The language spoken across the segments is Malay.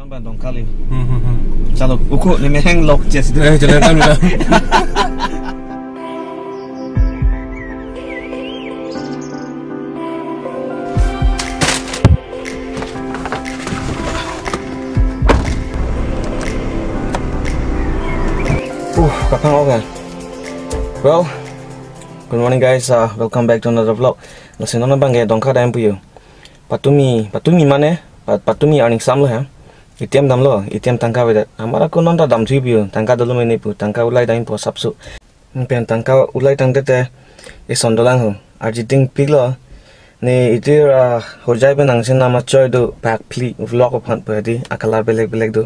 non ban dong kali. Chalo, uko ni meheng lok jes. Jalan kan udah. Kapang oke. Well, good morning guys. Welcome back to another vlog. Lasin non bang ge dongka dam puyo. Patumi mana? Patumi earning sam lo ha. Itiam dam lo, itiam tangka weda. Amara ko non ta dam thui puyo. Tangka dolo meni pu, tangka ulai daim po sapsu. Pen tangka ulai tang tete e sondolang ho. Arjiting piglo. Ne itir hojai ben angsin nama choy do back pli vlog uphan padi akalar belek do.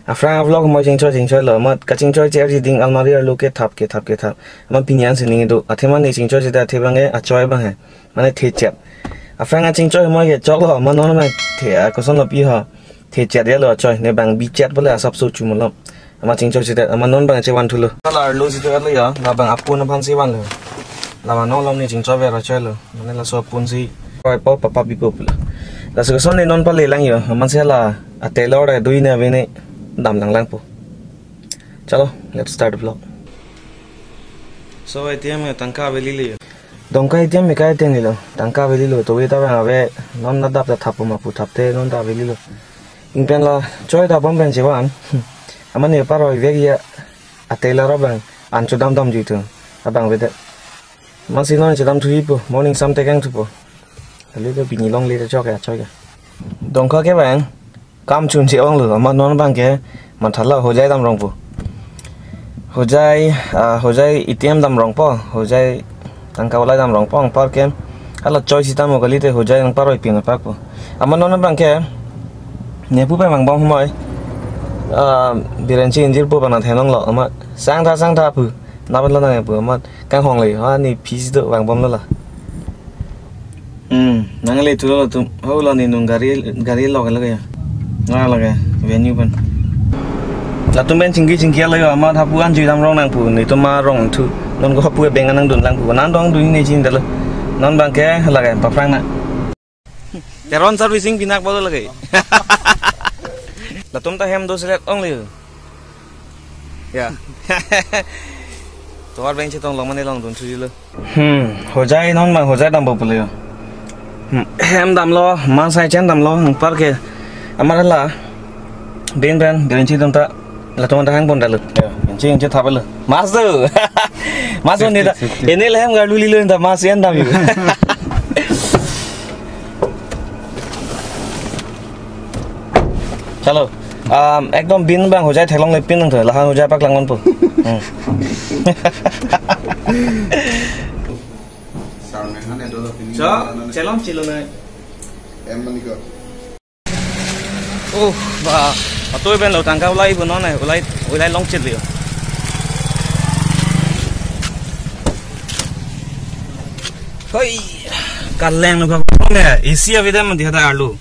After vlog mo chingchoy lo mat kachingchoy che arjiting almari ar loke thap ke thap. Ama pinyan sining do. Athema ne chingchoy che ta thebange achoy bang hai. Mane the chep. After nga chingchoy mo ye chok lo ma non ma the ko son lo pi ha. The chat ye lo choy ne bang bi chat bole asap so chum lo. Ama chingchoy che ta ama non bang che wan thu lo. Lar lo si to lo ya na bang apun phan si wan lo. La ma no lo ni chingchoy ve ra choy lo. Mane la so pun si koi po papa bi po la. La so son ne non pa le lang yo. Man se la a tailor da dui ne ve ne dam lang po. Chalo, let's start the vlog. So ATM tangka veli le. Dongka ATM me kai teng lo. Tangka veli lo to we ta ba ve non na dap ta thap ma pu thap te non ta veli lo. In pen la choi da bom ben jewan. Amane pa roi ve ya a tailor bang an chu dam ji tu. Abang ve de. Masi non chu dam thu po morning sam te kang thu po. Le to bini long le cho ka choi ka. Dongka ke bang काम चुन से ओंग लो अमा non bank के मथला हो जाए दम रंग पो हो जाए इतियम दम रंग पो हो जाए तंका वाला दम रंग पो अंग पार के अल्लाह चॉइस इतम हो गली ते हो जाए अंग पार ओई पिंग पार पो अमा नॉन बैंक के नेपु पे मंग बंग हमय बिरेंची इंजिर पो बना थे नंग लो अमा सांग था पु ना बन ला पु अमा कांग होंग ले हा नि फीस दो बंग बम ला नंगले तुलो तुम हो ला नि नुंग गाड़ी लग लगे nggak lagi venue pan lah tumben cinggi lagi amat hapuan cuy dam rong nang pu ni tu ma rong tu non ko hapu bengan nang dun lang pu nan dong du ni cing dalu non bangke lagi pa frang na teron servicing pinak bolu lagi lah tum ta hem do selet ong liu ya tu ar beng chetong long mane long dun chu lu hojai non bang hojai dam bo pu liu hem dam lo ma sai chen dam lo par ke amar la ben garansi dam ta la ton ta hang bon dalu garansi je thapal mas ni da ene la ham galu li da mas yan dam yu chalo ekdom bin bang ho jai thelong le pin nang thoi la ho jai pak lang mon pu sound ne hane do pin cho chelom chilo na em mani ko và tôi bên lầu tàng cao lay vừa nó này lay long chết liệu thôi cả leng nó không nè isia với mình thì hạt alu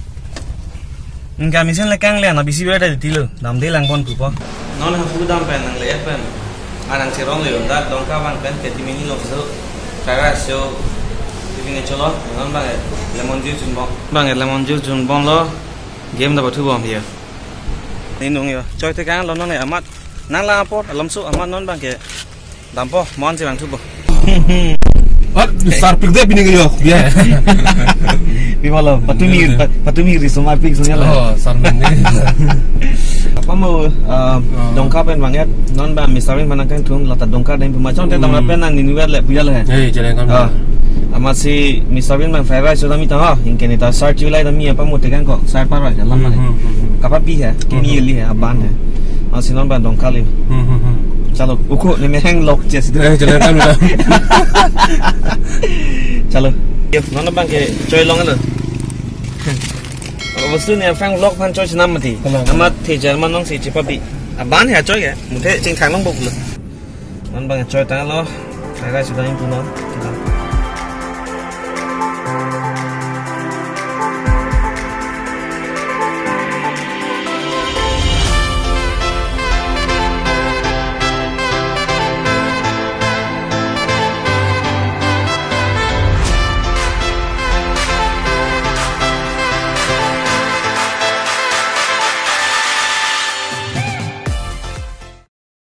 cái mình xem là căng leng nó bị siêu đây thì lừa làm thế lang con của po nó là phụ đam pen năng lệ pen anh sẽ rong liệu đã đong cao bằng pen cái thì mình lột sữa trái ra siêu thì mình cho nó bằng lemon juice chun bông lo game da batu bom dia ni nung yo choi te kang lon ne amat nang la pot alam su amat non bang ke dampo mon se bang tu bo Start pick deh bini yo dia. Bi malo patumi ri soma pick sunya la. Oh, sarmen ni. Apa mau dongka pen banget non ba misalnya mana kan tuang lata dongka dan pemacam te tamra pen nang ni wer le puyal hai. Jalan kan. Amat si misalnya bang fair rice sudah minta ha ingin kita search ulai dami apa mau tekan kok saya parah jalan mana. Kapal pi hai, kimi li hai aban hai. Masih non ba dongka le. Chalo, uko ni meheng lok jes. Jalan kan udah. Chalo. Yo, non bang ke choi long lo. Wastu ni phang lok phan choi chnam mati. Amat the German nong si chipabi. Aban ha choi ke. Muthe ching thang long bok lo. Non bang choi ta lo. Kai sudah impun no.